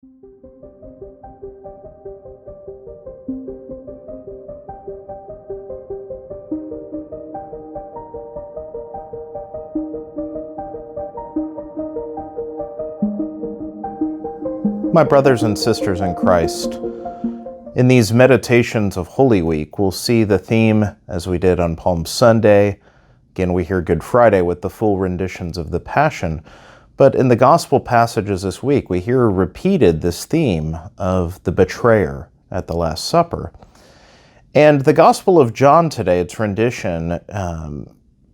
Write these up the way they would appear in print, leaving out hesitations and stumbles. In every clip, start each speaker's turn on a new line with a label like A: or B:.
A: My brothers and sisters in Christ, in these meditations of Holy Week, we'll see the theme as we did on Palm Sunday. Again, we hear Good Friday with the full renditions of the Passion. But in the Gospel passages this week, we hear repeated this theme of the betrayer at the Last Supper. And the Gospel of John today, its rendition,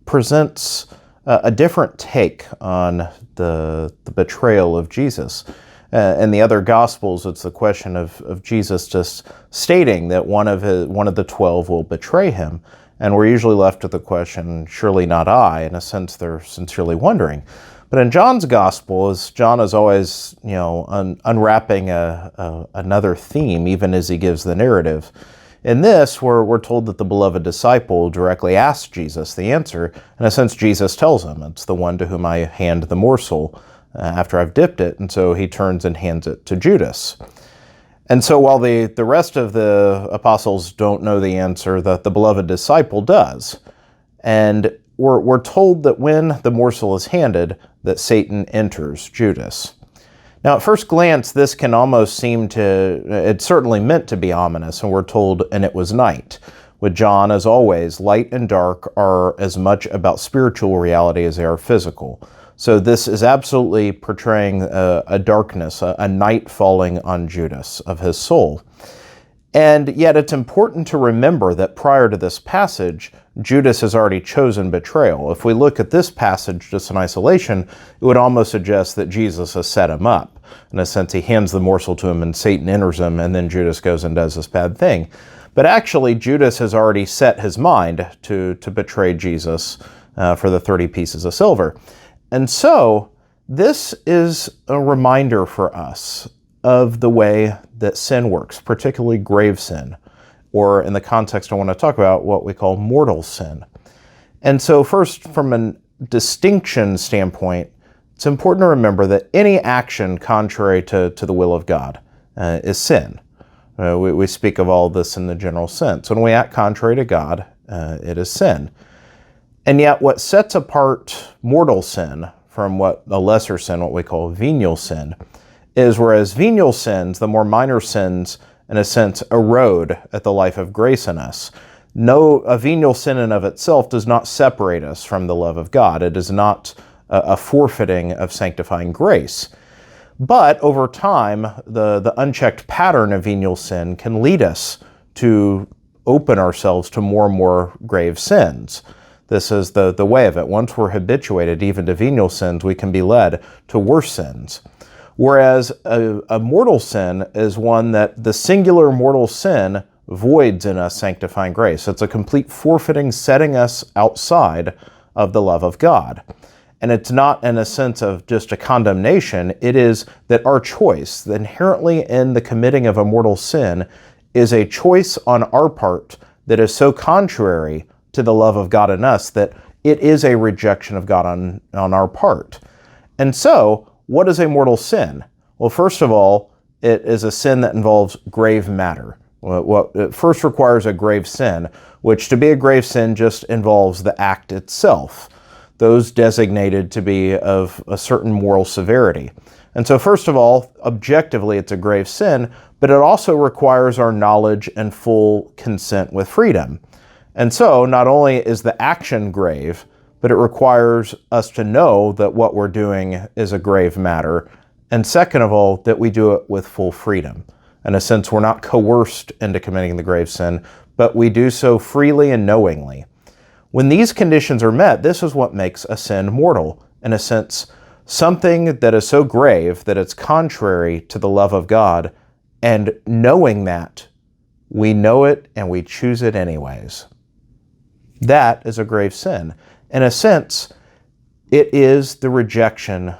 A: presents a different take on the betrayal of Jesus. In the other Gospels, it's the question of Jesus just stating that one of the 12 will betray him. And we're usually left with the question, surely not I. In a sense, they're sincerely wondering. But in John's Gospel, as John is always, unwrapping another theme, even as he gives the narrative. In this, we're told that the beloved disciple directly asks Jesus the answer. In a sense, Jesus tells him, it's the one to whom I hand the morsel after I've dipped it, and so he turns and hands it to Judas. And so while the rest of the apostles don't know the answer, the beloved disciple does. And we're told that when the morsel is handed, that Satan enters Judas. Now, at first glance, this can almost seem it's certainly meant to be ominous, and we're told, and it was night. With John, as always, light and dark are as much about spiritual reality as they are physical. So this is absolutely portraying a darkness, a night falling on Judas of his soul. And yet it's important to remember that prior to this passage, Judas has already chosen betrayal. If we look at this passage just in isolation, it would almost suggest that Jesus has set him up. In a sense, he hands the morsel to him and Satan enters him, and then Judas goes and does this bad thing. But actually, Judas has already set his mind to betray Jesus for the 30 pieces of silver. And so, this is a reminder for us of the way that sin works, particularly grave sin, or in the context I want to talk about, what we call mortal sin. And so first, from a distinction standpoint, it's important to remember that any action contrary to the will of God is sin. We speak of all this in the general sense. When we act contrary to God, it is sin. And yet what sets apart mortal sin from what a lesser sin, what we call venial sin, is whereas venial sins, the more minor sins, in a sense, erode at the life of grace in us. A venial sin in of itself does not separate us from the love of God. It is not a forfeiting of sanctifying grace. But over time, the unchecked pattern of venial sin can lead us to open ourselves to more and more grave sins. This is the way of it. Once we're habituated even to venial sins, we can be led to worse sins. Whereas a mortal sin is one that the singular mortal sin voids in us sanctifying grace. It's a complete forfeiting, setting us outside of the love of God. And it's not in a sense of just a condemnation. It is that our choice, inherently in the committing of a mortal sin, is a choice on our part that is so contrary to the love of God in us that it is a rejection of God on our part. And so, what is a mortal sin? Well, first of all, it is a sin that involves grave matter. It first requires a grave sin, which to be a grave sin just involves the act itself, those designated to be of a certain moral severity. And so first of all, objectively, it's a grave sin, but it also requires our knowledge and full consent with freedom. And so not only is the action grave, but it requires us to know that what we're doing is a grave matter. And second of all, that we do it with full freedom. In a sense, we're not coerced into committing the grave sin, but we do so freely and knowingly. When these conditions are met, this is what makes a sin mortal. In a sense, something that is so grave that it's contrary to the love of God, and knowing that, we know it and we choose it anyways. That is a grave sin. In a sense, it is the rejection,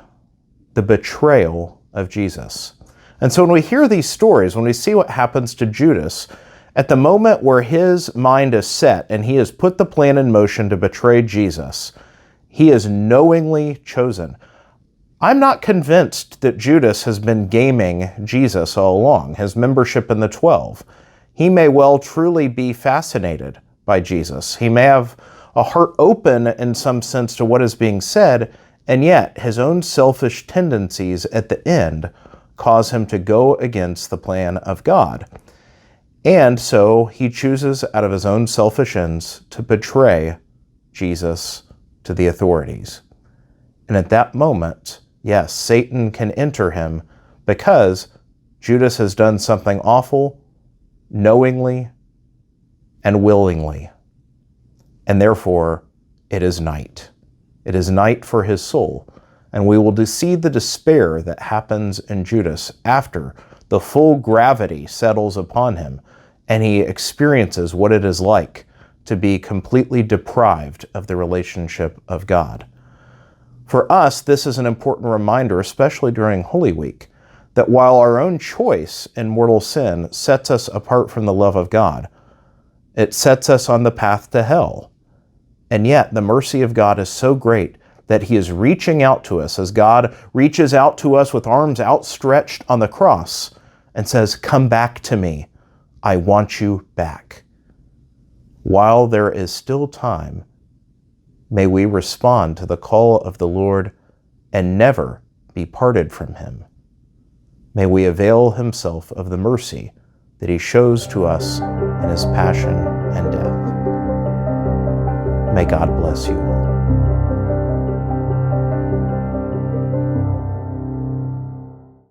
A: the betrayal of Jesus. And so when we hear these stories, when we see what happens to Judas, at the moment where his mind is set and he has put the plan in motion to betray Jesus, he is knowingly chosen. I'm not convinced that Judas has been gaming Jesus all along, his membership in the 12. He may well truly be fascinated by Jesus. He may have a heart open in some sense to what is being said, and yet his own selfish tendencies at the end cause him to go against the plan of God. And so he chooses out of his own selfish ends to betray Jesus to the authorities. And at that moment, yes, Satan can enter him because Judas has done something awful, knowingly and willingly. And therefore, it is night. It is night for his soul. And we will see the despair that happens in Judas after the full gravity settles upon him and he experiences what it is like to be completely deprived of the relationship of God. For us, this is an important reminder, especially during Holy Week, that while our own choice in mortal sin sets us apart from the love of God, it sets us on the path to hell. And yet, the mercy of God is so great that he is reaching out to us as God reaches out to us with arms outstretched on the cross and says, "Come back to me. I want you back." While there is still time, may we respond to the call of the Lord and never be parted from him. May we avail himself of the mercy that he shows to us in his passion and death. May God bless you all.